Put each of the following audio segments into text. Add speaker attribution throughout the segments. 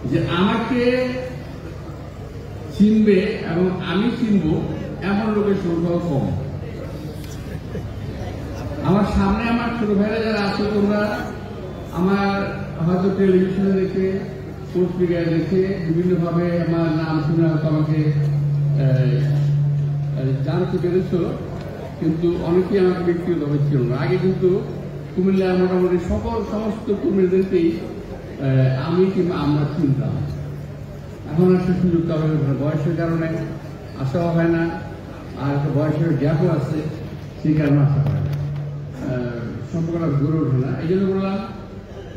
Speaker 1: যে আমাকে চিনবে এবং আমি চিনব এমন লোকের সংখ্যাও কম। আমার সামনে আমার ছোট ভাইরা যারা আছে, তোমরা আমার হয়তো টেলিভিশনে দেখে, পত্রিকায় দেখে, বিভিন্নভাবে আমার নাম শুনে হয়তো আমাকে জানতে পেরেছ, কিন্তু অনেকেই আমাকে ব্যক্তিগতভাবে ছিল না। আগে কিন্তু কুমিল্লার মোটামুটি সমস্ত কুমিল্লাদেরকেই আমি কিংবা আমরা চিনতাম। এখন একটা সুযোগ তবে বয়সের কারণে আসাও হয় না, আর একটা বয়সের গ্যাপও আছে, সেই কারণে আসা হয় না, সম্পর্কটা গড়ে ওঠে না। এই জন্য বললাম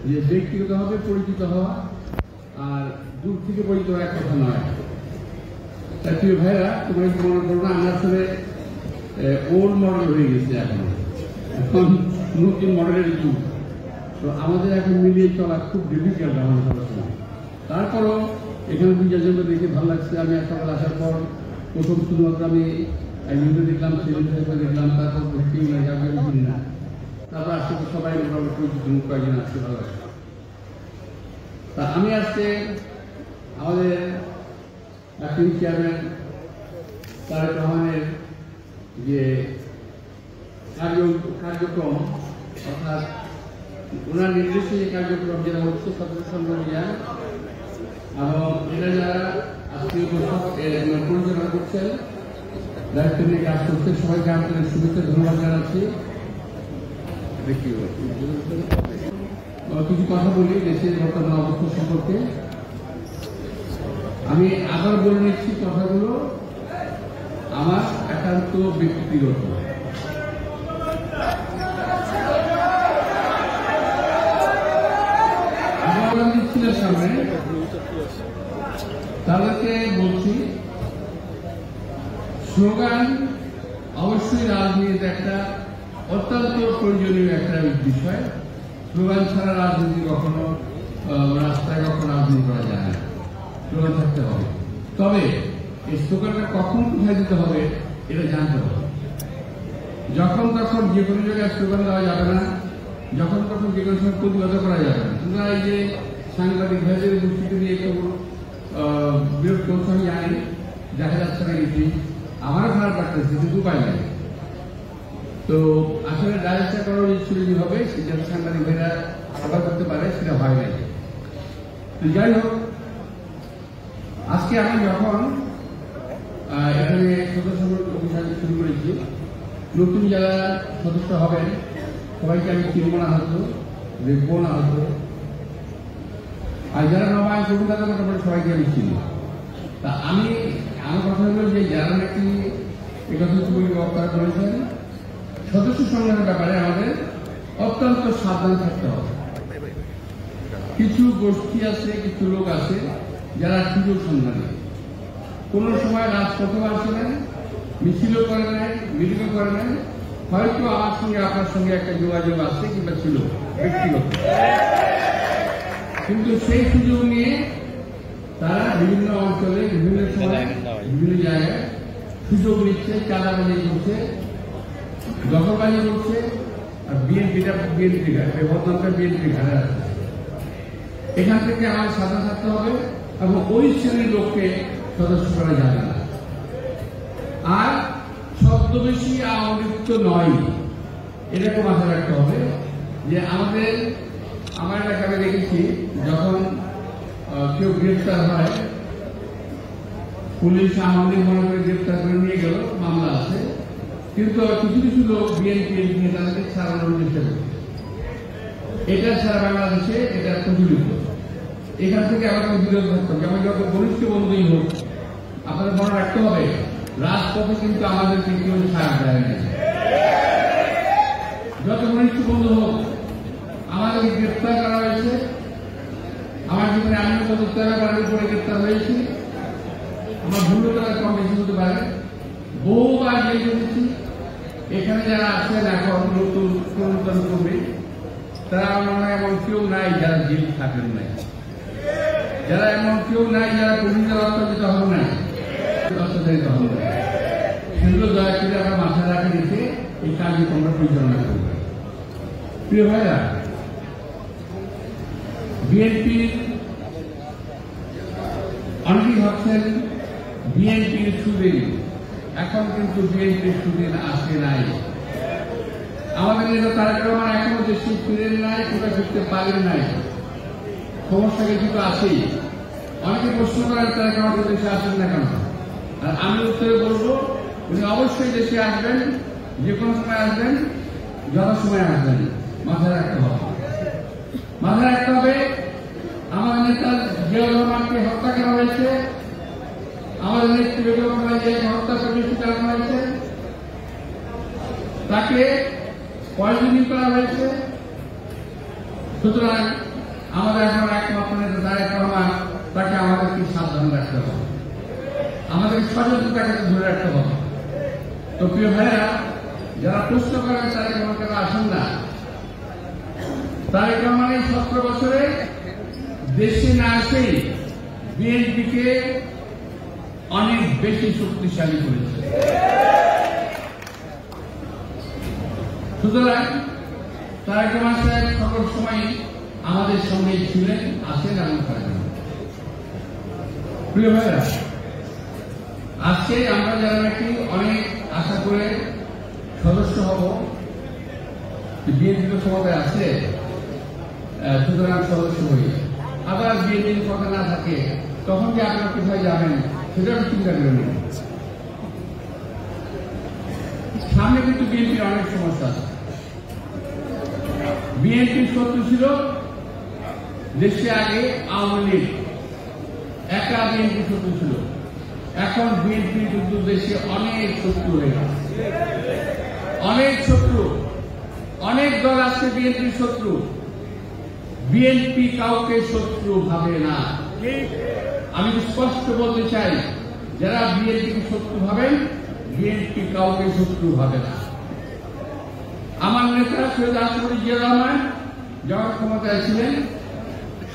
Speaker 1: যে ব্যক্তিগতভাবে পরিচিত হওয়া আর দূর থেকে পরিচিত হওয়া এক কথা নয়। তাই প্রিয় ভাইরা, তোমরা একটু মনে করো না, আমরা আসলে ওল্ড মডেল হয়ে গেছি, এখন নতুন মডেলের যুগ। তো আমাদের এখন মিলিয়ে চলা খুব ডিফিকাল্ট আমাদের সবার সময়। তারপরও এখানে দুইজনকে দেখে ভালো লাগছে। আমি সকাল আসার পর প্রথম শুধুমাত্র আমি একজনকে দেখলাম, সেদিন দেখলাম, তারপর কেউ না যাবে আমি চিনি না, তারপর আসছে সবাই মোটামুটি পরিচিত মুখ কয়েকজন আসছে, ভালো লাগছে। তা আমি আজকে আমাদের অ্যাক্টিং চেয়ারম্যান তারেক রহমানের যে কার্যক্রম, অর্থাৎ ওনার নির্দেশে যে কার্যক্রম যেটা হচ্ছে সদস্য সম্মেলন, এবং এরা যারা আজকে পরিচালনা করছেন, দায়িত্ব নিয়ে কাজ করছে, সবাইকে আপনাদের শুভেচ্ছা ধন্যবাদ জানাচ্ছি। কিছু কথা বলি দেশের বর্তমান অবস্থা সম্পর্কে। আমি আবার বলে নিচ্ছি, কথাগুলো আমার একান্ত ব্যক্তিগত। সামনে তাদেরকে বলছি, স্লোগান অবশ্যই রাজনীতিতে একটা অত্যন্ত প্রয়োজনীয় একটা বিষয়। স্লোগান ছাড়া রাজনীতি কখনো, রাস্তায় কখনো রাজনীতি করা যায় না, স্লোগান থাকতে হবে। তবে এই স্লোগানটা কখন কোথায় দিতে হবে এটা জানতে হবে। যখন তখন যে কোনো জায়গায় স্লোগান দেওয়া যাবে না, যখন তখন যে কোনো সময় প্রতিবাদ করা যাবে না। তোমরা এই যে সাংবাদিক ভাইদের উপস্থিতি নিয়ে কেবল বিরোধ করছে, আমি জানি, দেখা যাচ্ছে না কিছু, আমারও খারাপ লাগতেছে, কিন্তু উপায় নেই। তো আসলে ডায়াসটা করার ছিল যেভাবে, সেটা সাংবাদিক ভাইরা সবাই করতে পারে, সেটা হয় নাই। যাই হোক, আজকে আমি যখন এখানে সদস্য অভিযান শুরু করেছি, নতুন যারা সদস্য হবেন সবাইকে আমি চিনব না, হয়তো দেখবো না, হয়তো, আর যারা নবায়ন করবেন তাদের মোটামুটি সবাইকে আমি চিনি। তা আমার কথা হলো যে যারা নাকি একত্রিত বক্তব্য করেছেন, সদস্য সংগ্রহের ব্যাপারে আমাদের অত্যন্ত সাবধান থাকতে হবে। কিছু গোষ্ঠী আছে, কিছু লোক আছে যারা সুযোগ সন্ধানে কোন সময় রাজপথে আসে নাই, মিছিলও করে নাই, মিটিংও করে নাই, হয়তো আমার সঙ্গে আপনার সঙ্গে একটা যোগাযোগ আছে কিংবা ছিল ব্যক্তিগত, কিন্তু সেই সুযোগ নিয়ে তারা বিভিন্ন অঞ্চলে, বিভিন্ন সময়, বিভিন্ন জায়গায় সুযোগ নিচ্ছে, চাঁদাবাজি করছে, দখলবাজি করছে, আর বিএনপি বদনামটা বিএনপি ঘাড়ে আছে। এখান থেকে আমাদের সাবধান থাকতে হবে এবং ওই শ্রেণীর লোককে সদস্য করা যাবে না। আর ছদ্মবেশী আওয়ামী লীগ তো নয়, এটাকে মাথায় রাখতে হবে যে আমার এলাকায় দেখেছি, যখন কেউ গ্রেফতার হয়, পুলিশ আওয়ামী লীগ মনে করে গ্রেফতার করে নিয়ে গেল, মামলা আছে, কিন্তু কিছু কিছু লোক বিএনপি নেতাদেরকে ছাড়ানোর চেষ্টা করছে। এটা সারা বাংলাদেশে এটা প্রচলিত। এখান থেকে আমাকে বিরোধ থাকতে হবে। আমি যত ঘনিষ্ঠ বন্ধুই হোক, আপনাদের মনে রাখতে হবে, রাজপথে কিন্তু আমাদেরকে কেউ ছাড় দেয় না। যত ঘনিষ্ঠ বন্ধু হোক, আমাদেরকে গ্রেফতার করা হয়েছে, আমার জীবনে আমি কত তেরোবারের উপরে গ্রেফতার হয়েছি, আমার ভুলতা কম বেশি হতে পারে, বহুবার জেল করেছি। এখানে যারা আছেন এখন নতুন কর্মী, তারা মনে হয় এমন কেউ নাই যারা জেল থাকেন নাই, যারা এমন কেউ নাই যারা পুলিশের অত্যাচারিত হন নাই, অত্যাচারিত হন নাই। সেগুলো দয়া করে আমরা মাথায় রাখে রেখে এই কার্যক্রমটা পরিচালনা করব। প্রিয় ভাইরা, বিএনপির অনেকেই ভাবছেন বিএনপির সুদিন, এখন কিন্তু বিএনপির সুদিন আসে নাই। আমাদের নেতা তারেক রহমান এখনো দেশে ফিরেন নাই, কোথাও ফিরতে পারেন নাই। সমস্যা কিন্তু আছেই। অনেকে প্রশ্ন করেন তারেক রহমান দেশে আসেন না কেন, আর আমি উত্তরে বলবো উনি অবশ্যই দেশে আসবেন, যে কোনো সময় আসবেন, যথাসময়ে আসবেন। মাথায় রাখতে হবে, মাথায় রাখতে হবে আমাদের নেতা জিয়াউর রহমানকে হত্যা করা হয়েছে, আমাদের নেত্রী বেগম খালেদা জিয়াকে হত্যা পরিবেশন করা হয়েছে, তাকে পয়জনিং করা হয়েছে। সুতরাং আমাদের এখন একমাত্র নেতা তারেক রহমান, তাকে আমাদেরকে সাবধান রাখতে হবে, আমাদের সচেতনতাকে ধরে রাখতে হবে। তো প্রিয় ভাইরা, যারা প্রশ্ন করেন তারেক রহমান কেন আসেন না, তারেক রহমান এই 17 বছরে দেশে না আসেই বিএনপিকে অনেক বেশি শক্তিশালী করেছে। সুতরাং তারেক রহমান সাহেব সকল সময় আমাদের সঙ্গে ছিলেন, আছেন এবং থাকবেন। প্রিয় ভাইরা, আজকে আমরা যারা নাকি অনেক আশা করে সদস্য হব, বিএনপি তো ক্ষমতায় আছে, সুতরাং সদস্য হই। আবার বিএনপির কথা না থাকে তখন যে আপনারা কোথায় যাবেন সেটাও চিন্তা করে নিন। সামনে কিন্তু বিএনপির অনেক সমস্যা আছে। বিএনপির শত্রু ছিল দেশে আগে আওয়ামী লীগ, একা বিএনপির শত্রু ছিল। এখন বিএনপি কিন্তু দেশে অনেক শত্রু হয়ে গেছে, অনেক শত্রু, অনেক দল আছে বিএনপির শত্রু। বিএনপি কাউকে শত্রু ভাবে না। আমি স্পষ্ট বলতে চাই, যারা বিএনপিকে শত্রু ভাবেন, বিএনপি কাউকে শত্রু ভাবে না। আমার নেতা সৈয়দ রাষ্ট্রপতি জিয়াউর রহমান যখন ক্ষমতায় ছিলেন,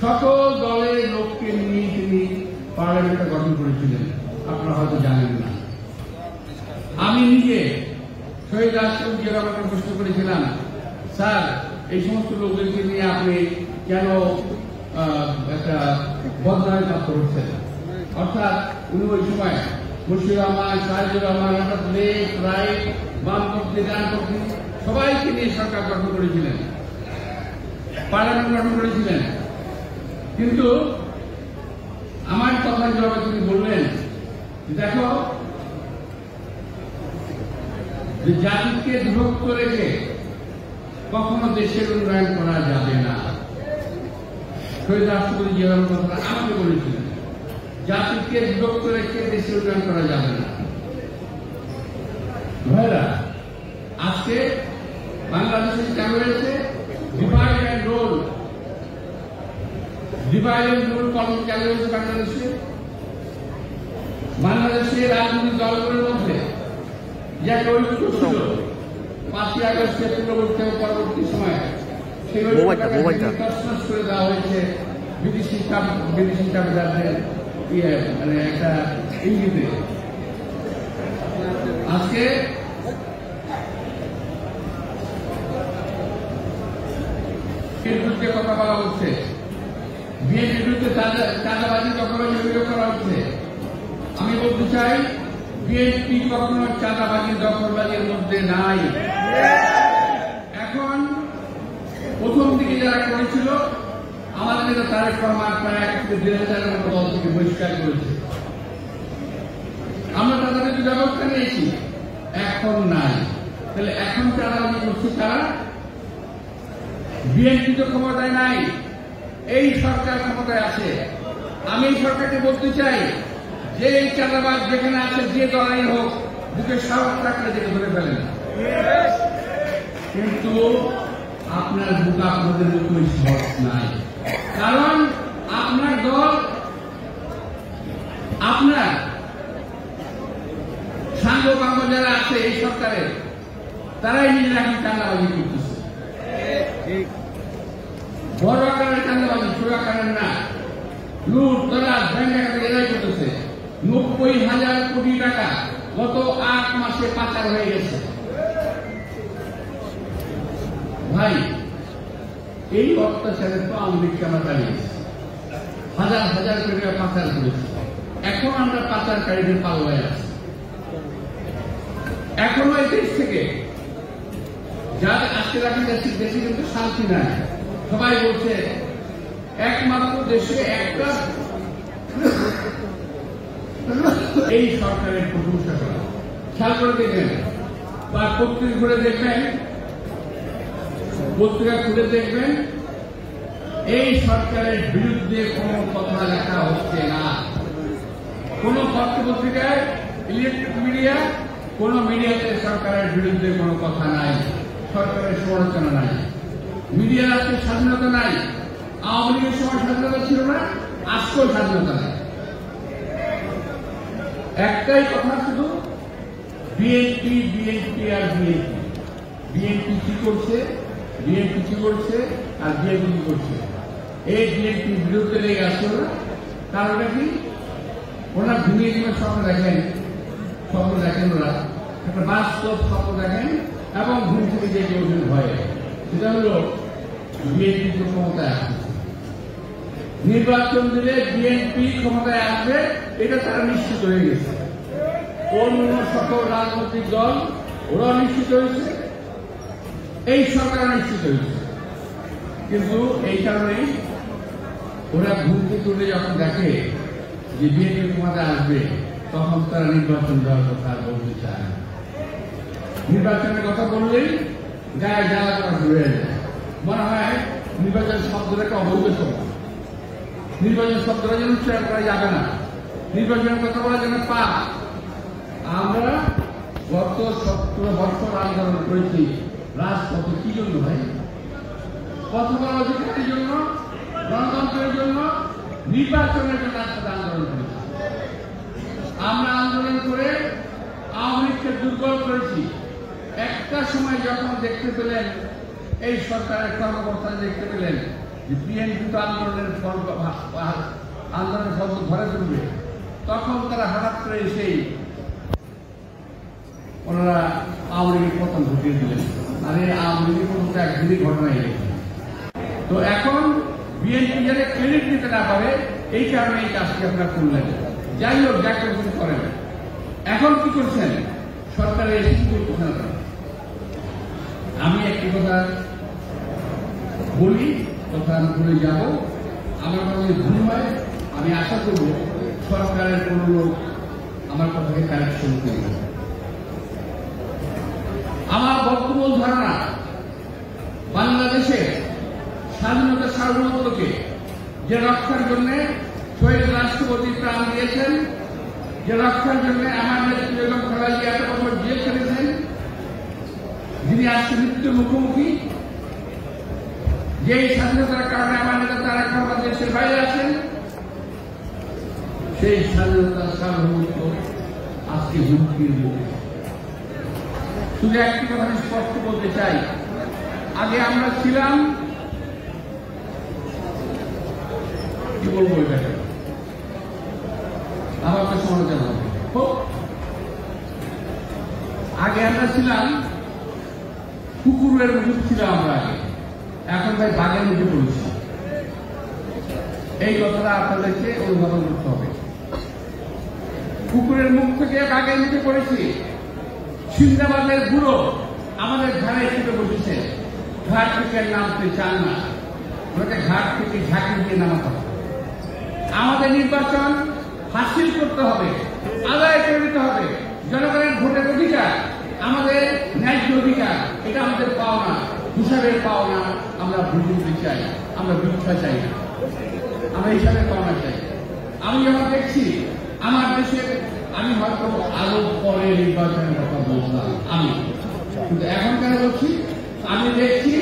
Speaker 1: সকল দলের লোককে নিয়ে তিনি পার্লামেন্টে গঠন করেছিলেন, আপনারা হয়তো জানেন না। আমি নিজে শহীদ রাষ্ট্রপতি জিয়াউর রহমানকে প্রশ্ন করেছিলাম, স্যার এই সমস্ত লোকদেরকে নিয়ে আপনি কেন একটা বদনামের কাজ করছেন? অর্থাৎ উনি ওই সময় মুশফিকুর রহমান, সাজিদুর রহমান, অর্থাৎ লেফট রাইট, বামপন্থী ডানপন্থী সবাইকে নিয়ে সরকার গঠন করেছিলেন, পার্লামেন্ট গঠন করেছিলেন। কিন্তু আমার কথার জবাবে তিনি বললেন, দেখো যে জাতিকে বিভক্ত রেখে কখনো দেশের উন্নয়ন করা যাবে না। শহীদ রাষ্ট্রপতি জিয়াউর রহমান কথা আমাকে বলেছিলেন, জাতিকে বিভক্ত রেখে দেশের উন্নয়ন করা যাবে না। ভাইরা, আজকে বাংলাদেশে চালু হয়েছে divide and rule, divide and rule কর্ম চালু হয়েছে বাংলাদেশে। বাংলাদেশের রাজনৈতিক দলগুলোর মধ্যে যে একটা ঐক্য ছিল 5ই আগস্টের পূর্ববর্তী পরবর্তী সময়ে, সেই তছনছ করে দেওয়া হয়েছে বিদেশি চাপদারদের মানে একটা ইঙ্গিতে। আজকে বিরুদ্ধে কথা বলা হচ্ছে, বিএনপির বিরুদ্ধে চাঁদাবাজি কখনো অভিযোগ করা হচ্ছে। আমি বলতে চাই, বিএনপি কখনো চাঁদাবাজি দখলবাজির মধ্যে নাই। এখন প্রথম দিকে যারা করেছিল, আমাদের নেতা তারেক রহমান প্রায় 1,000-1,500 মতো দল থেকে বহিষ্কার করেছে। আমরা তাদের বিরুদ্ধে ব্যবস্থা নিয়েছি, এখন নাই। তাহলে এখন চাঁদাবাজি করছে তারা। বিএনপি তো ক্ষমতায় নাই, এই সরকার ক্ষমতায় আছে। আমি এই সরকারকে বলতে চাই যে এই চাঁদাবাজ যেখানে আছে, যে দলাই হোক, বুকে সাহস রাখলে যেটা ধরে ফেলেন। কিন্তু আপনার বুক আপনাদের মতোই সাহস নাই, কারণ আপনার দল, আপনার সাঙ্গ বাঙ্গ যারা আছে এই সরকারের, তারাই নিজেরা কি চাঁদাবাজি করতেছে। বড় আকারের চাঁদাবাজি, ছোট আকারের না। লুট তলাশ ব্যাংক এরাই করতেছে। 90,000 কোটি টাকা গত 8 মাসে পাচার হয়ে গেছে। ভাই, এই অত্যাচারে তো আওয়ামী লীগকে আমরা দাঁড়িয়েছি, হাজার হাজার কোটি টাকা পাচার করেছে। এখন আমরা পাচারকারীদের পাল্লায় আছি। এখনো এই দেশ থেকে যাদের আজকে রাখেন দেশে কিন্তু শান্তি নাই। সবাই বলছে একমাত্র দেশে একটা এই সরকারের প্রশংসা করা। খেয়াল করে দেখবেন বা পত্রিকা খুলে দেখবেন, পত্রিকা খুলে দেখবেন এই সরকারের বিরুদ্ধে কোনো কথা লেখা হচ্ছে না। কোন পত্রিকায়, ইলেকট্রিক মিডিয়া, কোন মিডিয়াতে সরকারের বিরুদ্ধে কোনো কথা নাই, সরকারের সমালোচনা নাই। মিডিয়ার আজকে স্বাধীনতা নাই। আওয়ামী লীগের সময় স্বাধীনতা ছিল না, আজকেও স্বাধীনতা নাই। একটাই কথা শুধু বিএনপি বিএনপি আর বিএনপি। বিএনপি কি করছে, বিএনপি কি করছে আর বিএনপি কি করছে, এই বিএনপির বিরুদ্ধে লেগে আসছে ওরা। কারণটা কি? ওরা ঘুমিয়ে ঘুমিয়ে স্বপ্ন দেখেন, ওরা একটা বাস্তব স্বপ্ন দেখেন এবং ঘুম থেকে জেগে ওঠেন ভয়ে। সেটা হলো বিএনপি ক্ষমতায় আসছে, নির্বাচন দিলে বিএনপি ক্ষমতায় আসবে, এটা তারা নিশ্চিত হয়ে গেছে। অন্য সকল রাজনৈতিক দল ওরা নিশ্চিত হয়েছে, এই সরকার নিশ্চিত হয়েছে। কিন্তু এই কারণেই ওরা ঘুম থেকে উঠে যখন দেখে যে বিএনপি ক্ষমতায় আসবে, তখন তারা নির্বাচন দেওয়ার কথা বলতে চায় না। নির্বাচনের কথা বললেই গায়ে জ্বালা করা শুরু হয়ে যায়। মনে হয় নির্বাচন শব্দটাকে অবৈধ শব্দ, নির্বাচন শব্দটা যেন উচ্চারণ করা যাবে না, নির্বাচনের কথা বলা যেন পাপ। আমরা গত 17 বছর আন্দোলন করেছি রাজপথে কি জন্য ভাই? কথা বলার অধিকারের জন্য, গণতন্ত্রের জন্য, নির্বাচনের জন্য রাজপথে আন্দোলন করেছি। আমরা আন্দোলন করে আওয়ামী লীগকে দুর্বল করেছি। একটা সময় যখন দেখতে পেলেন, এই সরকারের কর্মকর্তা দেখতে পেলেন যে বিএনপি তো আন্দোলনের ফল ধরে তুলবে, তখন তারা হঠাৎ করে এসেই ওনারা আওয়ামী লীগের পতন ঘটিয়ে দিলেন। আর এই আওয়ামী লীগের পতন তো একদিনই ঘটনাই গেছে। তো এখন বিএনপি যাতে ক্রেডিট দিতে না পারে, এই কারণে এই কাজটি আপনারা করলেন। যাই হোক, যা করছেন করেন। এখন কি করছেন? সরকারের এসে কি করতেছেন আপনারা? আমি একটি কথা বলি, কথা আমি বলে যাব। আমার কথা যদি ভুল হয়, আমি আশা করব সরকারের কোন লোক আমার কথাকে কারেকশন করবে। আমার বক্তব্য ধারণা, বাংলাদেশের স্বাধীনতা সার্বভৌমত্বকে যে রক্ষার জন্য শহীদ রাষ্ট্রপতি প্রাণ দিয়েছেন, যে রক্ষার জন্য আমার নেত্রী বেগম খালেদা জিয়া এত বছর জেল খেটেছেন, যিনি আজকে মৃত্যুর মুখোমুখি, যেই স্বাধীনতার কারণে আমার নেতা তারেক রহমান দেশের বাইরে আছেন, সেই স্বাধীনতার সার্বভৌমত্ব আজকে হুমকির মুখে। শুধু একটি কথা আমি স্পষ্ট বলতে চাই, আগে আমরা ছিলাম, কি বলবো, এটাকে আমার তো সমালোচনা হবে। আগে আমরা ছিলাম কুকুরের মুখ ছিলাম আমরা আগে, এখন ভাই বাঘের মুখে পড়েছি। এই কথাটা আপনাদেরকে অনুধাবন করতে হবে। কুকুরের মুখ থেকে বাঘের মুখে পড়েছি। সিন্দাবাদের বুড়ো আমাদের ঘাড়ে এসে বসেছে, ঘাট থেকে নামতে চান না, ওনাকে ঘাট থেকে ঝাঁকি দিয়ে নামাতে হবে। আমাদের নির্বাচন হাসিল করতে হবে, আদায় করে দিতে হবে। জনগণের ভোটের অধিকার আমাদের ন্যায্য অধিকার, এটা আমাদের পাওনা, হিসাবের পাওনা। আমরা ভোট দিতে চাই, আমরা ভিক্ষা চাই না, আমরা হিসাবের পাওনা চাই। আমি যখন দেখছি আমার দেশের, আমি হয়তো আরো পরে নির্বাচনের কথা বলতাম আমি, কিন্তু এখন কেন বলছি, আমি দেখছি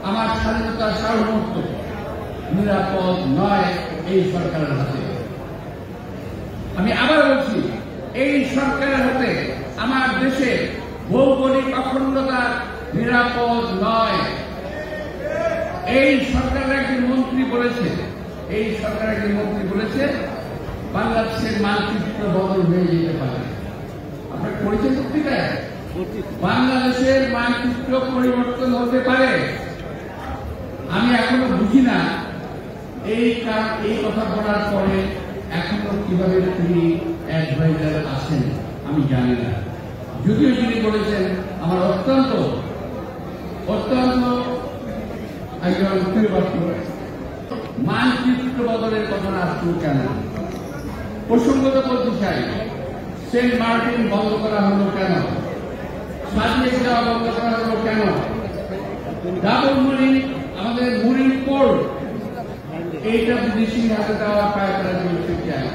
Speaker 1: আমার স্বাধীনতার সার্বভৌমত্ব নিরাপদ নয় এই সরকারের হাতে। আমি আবার বলছি, এই সরকারের হাতে আমার দেশে ভৌগোলিক অখণ্ডতা নিরাপদ নয়। এই সরকারের একজন মন্ত্রী বলেছে, এই সরকারের একজন মন্ত্রী বলেছে বাংলাদেশের মানচিত্র বদল হয়ে যেতে পারে। আপনার পরিচয় পত্রিকায় বাংলাদেশের মানচিত্র পরিবর্তন হতে পারে। আমি এখনো বুঝি না এই কথা বলার পরে এখনো কিভাবে তিনি অ্যাডভাইজার আছেন আমি জানি না। যদিও তিনি বলেছেন আমার অত্যন্ত একজন প্রিয়পাত্র, মানচিত্র বদলের কথা আসলো কেন? প্রসঙ্গত বলতে চাই, সেন্ট মার্টিন বন্ধ করা হলো কেন? সাজিয়ে দেওয়া বন্ধ করা হলো কেন? ডাবল মুড়ি, আমাদের মুড়ির পোর্ট, এইটা বিদেশি হাতে দেওয়া পায়খানা চলতে চাই।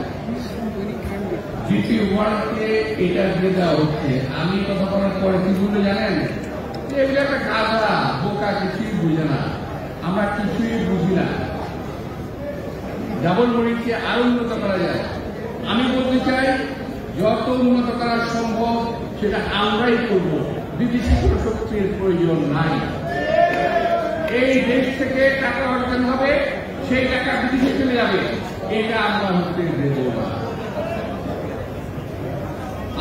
Speaker 1: জিপি ওয়ার্ল্ডকে এটা দিয়ে দেওয়া হচ্ছে। আমি কথা বলার পরে কি বলে জানেন? এগুলো একটা গাধা, বোকা, কিছুই বুঝে না, আমরা কিছুই বুঝি না। ডাবল মুড়িকে আরো উন্নত করা যায়। আমি বলতে চাই, যত উন্নত করা সম্ভব সেটা আমরাই করব, বিদেশি কোনো শক্তির প্রয়োজন নাই। এই দেশ থেকে টাকা অর্জন হবে, সেই টাকা বিদেশে চলে যাবে, এটা আমরা হতে দেব না।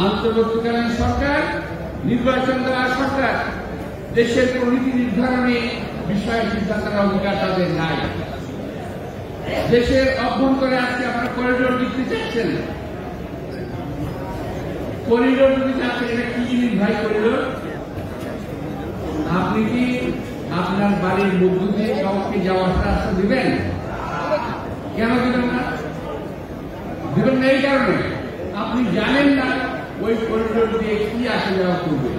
Speaker 1: অন্তর্বর্তীকালীন সরকার, নির্বাচন দেওয়া সরকার, দেশের নীতি নির্ধারণী বিষয়ে সিদ্ধান্ত নেওয়ার অধিকার তাদের নাই। দেশের অভ্যন্তরে আজকে আপনারা করিডোর দিতে চাচ্ছেন, করিডোর দিতে চাচ্ছেন, এটা কি জিনিস ভাই করিডোর? আপনি কি আপনার বাড়ির মধ্য দিয়ে কাউকে যাওয়ার রাস্তা দিবেন? কেন দিবেন না? দিবেন না এই কারণে আপনি জানেন না ওই করিডোর দিয়ে কি আসা যাওয়া করবে।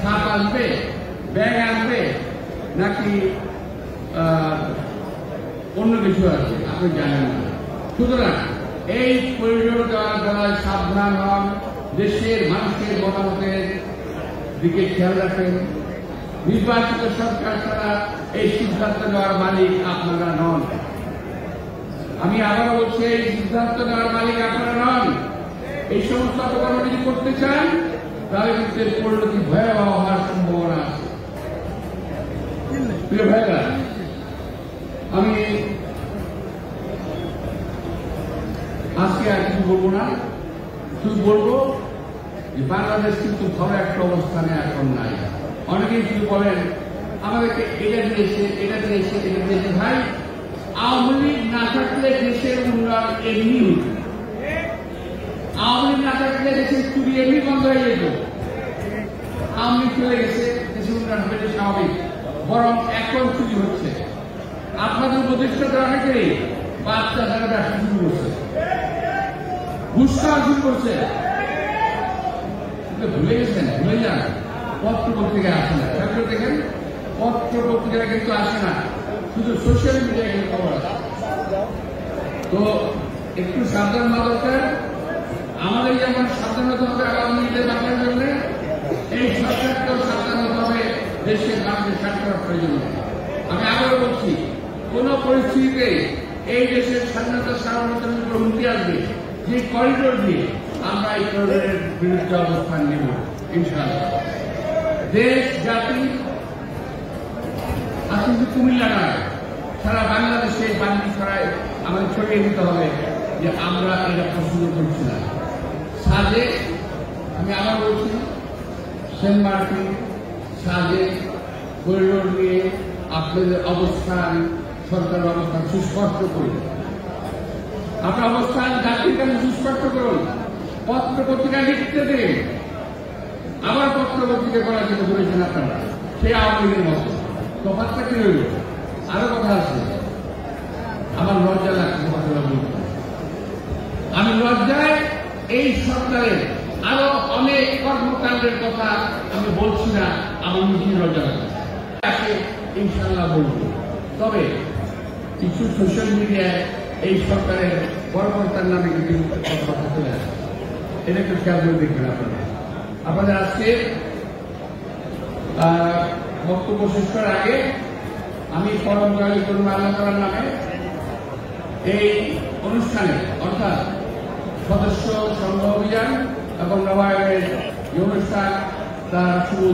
Speaker 1: সাপ আসবে, ব্যাগ আসবে, নাকি অন্য কিছু আসবে, আপনি জানেন না। সুতরাং এই করিডোর দেওয়ার বেলায় সাবধান হন, দেশের মানুষের মতামতের দিকে খেয়াল রাখেন। নির্বাচিত সরকার ছাড়া এই সিদ্ধান্ত নেওয়ার মালিক আপনারা নন। আমি আবার বলছি, এই সিদ্ধান্ত নেওয়ার মালিক আপনারা নন। এই সমস্ত অপকর্ম যদি করতে চান, তাহলে কিন্তু এর পরিণতি ভয়াবহ হওয়ার সম্ভাবনা আছে। প্রিয় ভাইরা, আমি আজকে আর কিছু বলবো না, শুধু বলবো যে বাংলাদেশ কিন্তু ভালো একটা অবস্থানে এখন নাই। অনেকেই শুধু বলেন আমাদেরকে এটা দিয়েছে, এটা দিয়েছে, এটা দিয়েছে। ভাই, আওয়ামী লীগ না থাকলে দেশের উন্নয়ন এমনি হতো। আওয়ামী লীগ না থাকলে দেশের চুরি এমনি বন্ধ হয়ে যেত। আওয়ামী লীগ চলে গেছে, দেশের উন্নয়ন হয়েছে স্বাভাবিক, বরং এখন চুরি হচ্ছে। আপনাদের প্রতিষ্ঠাতা অনেকেই বাচ্চা দ্বারা ব্যবসা শুরু করছে, ঘুষ খাওয়া শুরু করছে। ভুলে গেছেন? ভুলে যান, পত্র পত্রিকায় আসে না। দেখেন, পত্র পত্রিকায় কিন্তু আসে না, শুধু সোশ্যাল মিডিয়ায় কিন্তু খবর আছে। তো একটু সাবধান হওয়া দরকার। আমাদের যেমন সাবধান হতে হবে আগামী দিনে বাংলার জন্য, এই সরকারকেও সাবধান হতে হবে দেশের মানুষের স্বার্থের প্রয়োজন। আমি আবারও বলছি, কোন পরিস্থিতিতে এই দেশের স্বাধীনতা সার্বভৌমত্বের উপর হুমকি আসবে, যে করিডোর দিয়ে আমরা এই করিডোরের বিরুদ্ধে অবস্থান নেব ইনশাআল্লাহ। দেশ জাতি আসলে কুমিল্লা নয়, সারা বাংলাদেশে বাণিজ্য ছড়ায় আমাদের ছড়িয়ে দিতে হবে যে আমরা এটা পছন্দ করছি না। সাজে, আমি আবার বলছি, সেন্ট মার্টিন, সাজে করিডোর নিয়ে আপনাদের অবস্থান, সরকারের অবস্থান সুস্পষ্ট করুন। আপনার অবস্থান জাতির কাছে সুস্পষ্ট করুন। পত্র পত্রিকা লিখতে দিন। আবার পত্র পত্রিকা করার জন্য বলেছেন আপনারা, সেই আওয়ামী লীগের মতো। তফাৎটা কি রইল? আরো কথা আছে, আমার লজ্জা লাগছে কথাটা বলতে। আমি লজ্জায় এই সরকারের আরো অনেক কর্মকাণ্ডের কথা আমি বলছি না, আমার নিজের লজ্জা লাগছে। ইনশাল্লাহ বলবো। তবে কিছু সোশ্যাল মিডিয়ায় এই সরকারের কর্মকর্তার নামে কিছু কথা চলে আসে, এটা একটু খেয়াল করে দেখবেন আপনারা। আপনাদের আজকে বক্তব্য শেষ করার আগে আমি পরম দয়ালু করুন আল্লাহ তাআলার নামে এই অনুষ্ঠানে, অর্থাৎ সদস্য সংগ্রহ অভিযান এবং নবায়নের অনুষ্ঠান তার শুরু